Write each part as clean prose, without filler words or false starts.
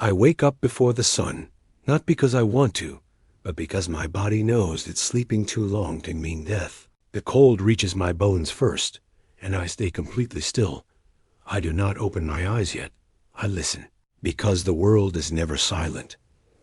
I wake up before the sun, not because I want to, but because my body knows that sleeping too long can mean death. The cold reaches my bones first, and I stay completely still. I do not open my eyes yet. I listen, because the world is never silent.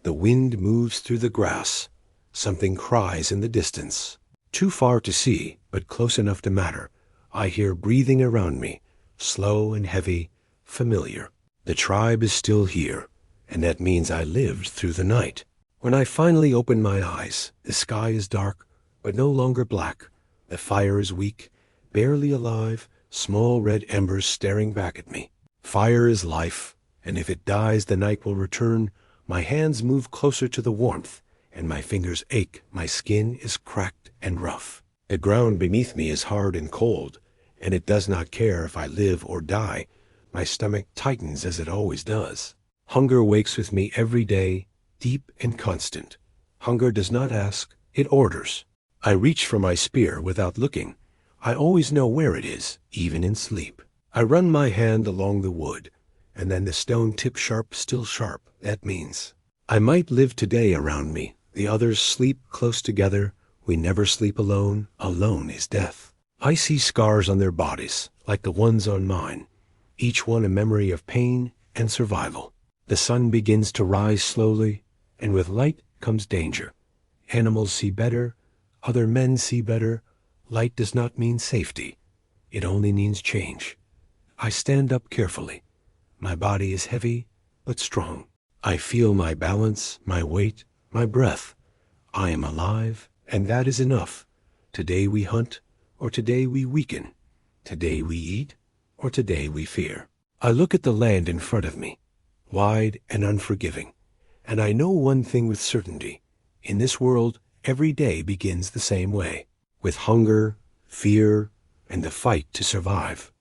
The wind moves through the grass. Something cries in the distance. Too far to see, but close enough to matter. I hear breathing around me, slow and heavy, familiar. The tribe is still here, and that means I lived through the night. When I finally open my eyes, the sky is dark, but no longer black. The fire is weak, barely alive, small red embers staring back at me. Fire is life, and if it dies, the night will return. My hands move closer to the warmth, and my fingers ache. My skin is cracked and rough. The ground beneath me is hard and cold, and it does not care if I live or die. My stomach tightens as it always does. Hunger wakes with me every day, deep and constant. Hunger does not ask, it orders. I reach for my spear without looking. I always know where it is, even in sleep. I run my hand along the wood, and then the stone tip sharp, still sharp. That means I might live today around me. The others sleep close together. We never sleep alone. Alone is death. I see scars on their bodies, like the ones on mine, each one a memory of pain and survival. The sun begins to rise slowly, and with light comes danger. Animals see better. Other men see better. Light does not mean safety. It only means change. I stand up carefully. My body is heavy, but strong. I feel my balance, my weight, my breath. I am alive, and that is enough. Today we hunt, or today we weaken. Today we eat, or today we fear. I look at the land in front of me, wide and unforgiving, and I know one thing with certainty. In this world, every day begins the same way, with hunger, fear, and the fight to survive.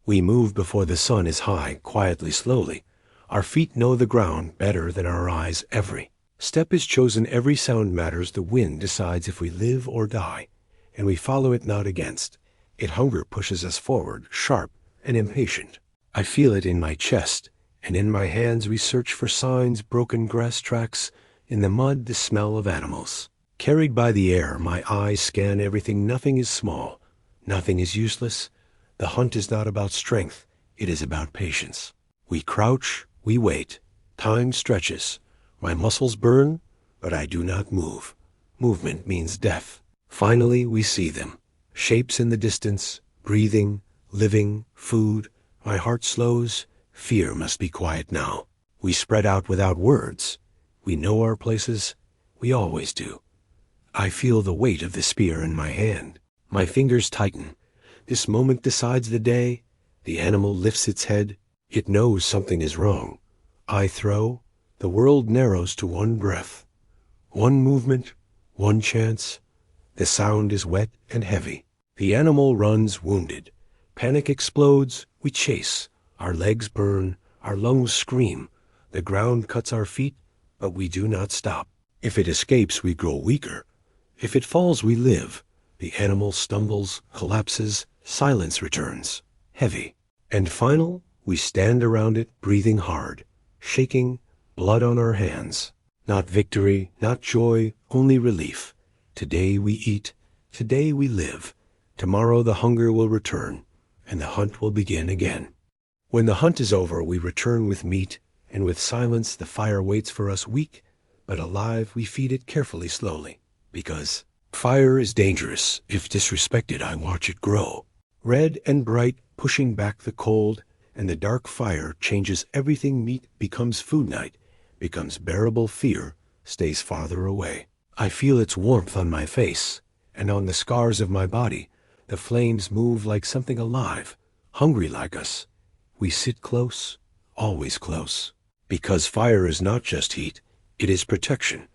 We move before the sun is high, quietly, slowly. Our feet know the ground better than our eyes. Every step is chosen, every sound matters. The wind decides if we live or die, and we follow it not against it. Hunger pushes us forward, sharp and impatient. I feel it in my chest, and in my hands we search for signs, broken grass tracks, in the mud the smell of animals. Carried by the air, my eyes scan everything. Nothing is small. Nothing is useless. The hunt is not about strength. It is about patience. We crouch, we wait. Time stretches. My muscles burn, but I do not move. Movement means death. Finally, we see them. Shapes in the distance, breathing, living, food. My heart slows. Fear must be quiet now. We spread out without words. We know our places. We always do. I feel the weight of the spear in my hand. My fingers tighten. This moment decides the day. The animal lifts its head. It knows something is wrong. I throw. The world narrows to one breath. One movement, one chance. The sound is wet and heavy. The animal runs wounded. Panic explodes. We chase. Our legs burn. Our lungs scream. The ground cuts our feet, but we do not stop. If it escapes, we grow weaker. If it falls, we live. The animal stumbles, collapses. Silence returns, heavy. And final, we stand around it, breathing hard, shaking, blood on our hands. Not victory, not joy, only relief. Today we eat. Today we live. Tomorrow the hunger will return, and the hunt will begin again. When the hunt is over, we return with meat, and with silence the fire waits for us. Weak, but alive, we feed it carefully, slowly. Because fire is dangerous. If disrespected, I watch it grow. Red and bright, pushing back the cold, and the dark fire changes everything. Meat becomes food. Night becomes bearable. Fear stays farther away. I feel its warmth on my face, and on the scars of my body. The flames move like something alive, hungry like us. We sit close, always close. Because fire is not just heat, it is protection.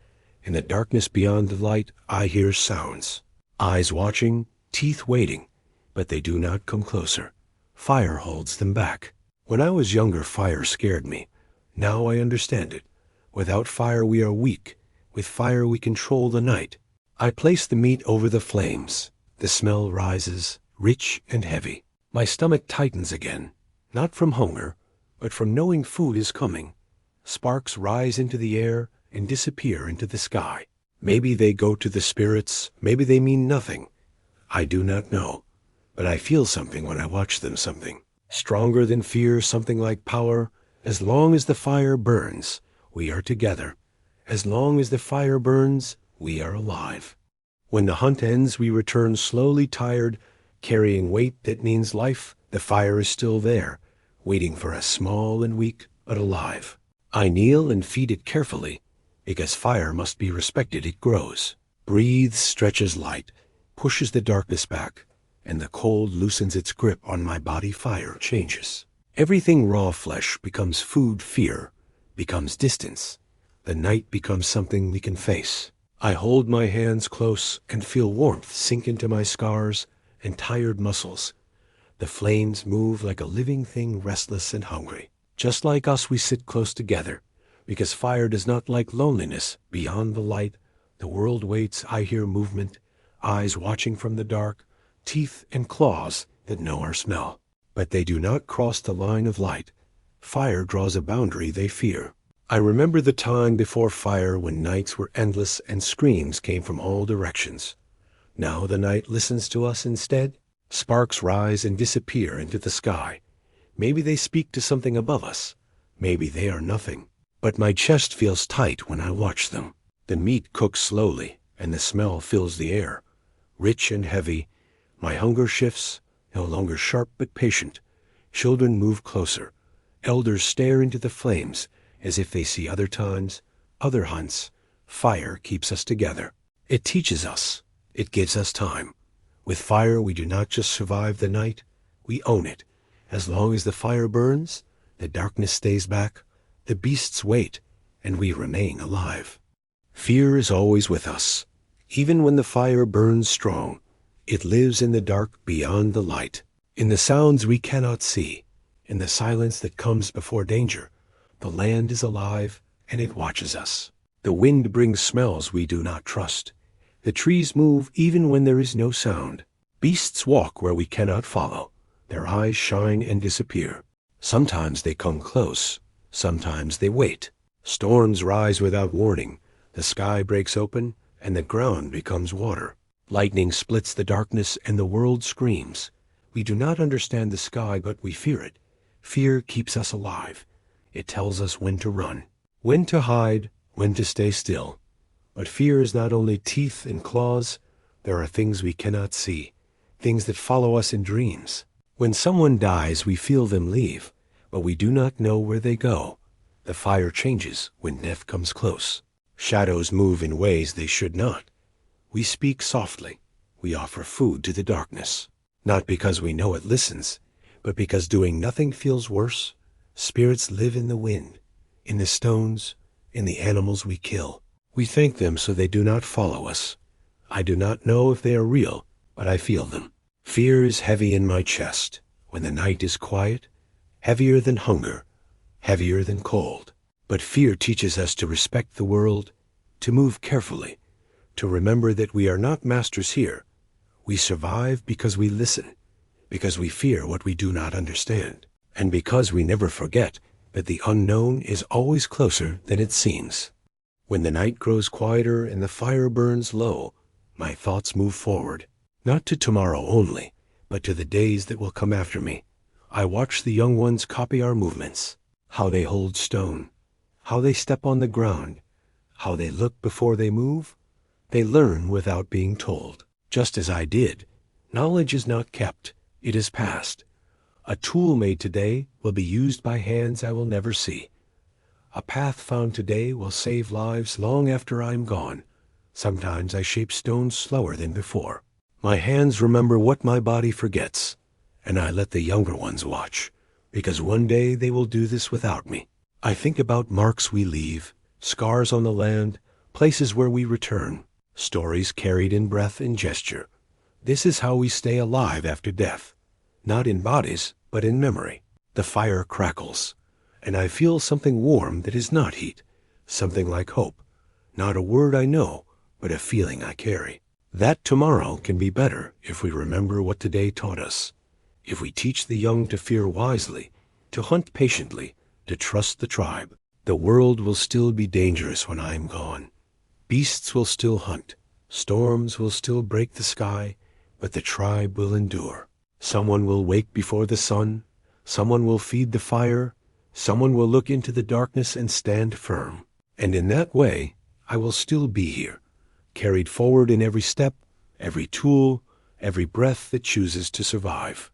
In the darkness beyond the light, I hear sounds. Eyes watching, teeth waiting, but they do not come closer. Fire holds them back. When I was younger, fire scared me. Now I understand it. Without fire, we are weak. With fire, we control the night. I place the meat over the flames. The smell rises, rich and heavy. My stomach tightens again, not from hunger, but from knowing food is coming. Sparks rise into the air and disappear into the sky. Maybe they go to the spirits, maybe they mean nothing. I do not know, but I feel something when I watch them, something stronger than fear, something like power. As long as the fire burns, we are together. As long as the fire burns, we are alive. When the hunt ends, we return slowly, tired, carrying weight that means life. The fire is still there, waiting for us, small and weak, but alive. I kneel and feed it carefully, because fire must be respected. It grows, breathes, stretches light, pushes the darkness back, and the cold loosens its grip on my body. Fire changes. Everything raw flesh becomes food. Fear becomes distance. The night becomes something we can face. I hold my hands close and feel warmth sink into my scars and tired muscles. The flames move like a living thing, restless and hungry. Just like us, we sit close together, because fire does not like loneliness. Beyond the light, the world waits. I hear movement, eyes watching from the dark, teeth and claws that know our smell. But they do not cross the line of light. Fire draws a boundary they fear. I remember the time before fire when nights were endless and screams came from all directions. Now the night listens to us instead. Sparks rise and disappear into the sky. Maybe they speak to something above us. Maybe they are nothing. But my chest feels tight when I watch them. The meat cooks slowly, and the smell fills the air. Rich and heavy, my hunger shifts, no longer sharp but patient. Children move closer. Elders stare into the flames, as if they see other times, other hunts. Fire keeps us together. It teaches us. It gives us time. With fire, we do not just survive the night, we own it. As long as the fire burns, the darkness stays back, the beasts wait, and we remain alive. Fear is always with us. Even when the fire burns strong, it lives in the dark beyond the light, in the sounds we cannot see, in the silence that comes before danger. The land is alive, and it watches us. The wind brings smells we do not trust. The trees move even when there is no sound. Beasts walk where we cannot follow. Their eyes shine and disappear. Sometimes they come close. Sometimes they wait. Storms rise without warning. The sky breaks open, and the ground becomes water. Lightning splits the darkness, and the world screams. We do not understand the sky, but we fear it. Fear keeps us alive. It tells us when to run, when to hide, when to stay still. But fear is not only teeth and claws. There are things we cannot see, things that follow us in dreams. When someone dies, we feel them leave, but we do not know where they go. The fire changes when death comes close. Shadows move in ways they should not. We speak softly. We offer food to the darkness, not because we know it listens, but because doing nothing feels worse. Spirits live in the wind, in the stones, in the animals we kill. We thank them so they do not follow us. I do not know if they are real, but I feel them. Fear is heavy in my chest when the night is quiet, heavier than hunger, heavier than cold. But fear teaches us to respect the world, to move carefully, to remember that we are not masters here. We survive because we listen, because we fear what we do not understand, and because we never forget that the unknown is always closer than it seems. When the night grows quieter and the fire burns low, my thoughts move forward, not to tomorrow only, but to the days that will come after me. I watch the young ones copy our movements, how they hold stone, how they step on the ground, how they look before they move. They learn without being told, just as I did. Knowledge is not kept, it is passed. A tool made today will be used by hands I will never see. A path found today will save lives long after I'm gone. Sometimes I shape stones slower than before. My hands remember what my body forgets, and I let the younger ones watch, because one day they will do this without me. I think about marks we leave, scars on the land, places where we return, stories carried in breath and gesture. This is how we stay alive after death, not in bodies, but in memory. The fire crackles, and I feel something warm that is not heat, something like hope, not a word I know, but a feeling I carry. That tomorrow can be better if we remember what today taught us, if we teach the young to fear wisely, to hunt patiently, to trust the tribe. The world will still be dangerous when I am gone. Beasts will still hunt. Storms will still break the sky, but the tribe will endure. Someone will wake before the sun. Someone will feed the fire. Someone will look into the darkness and stand firm. And in that way, I will still be here, carried forward in every step, every tool, every breath that chooses to survive.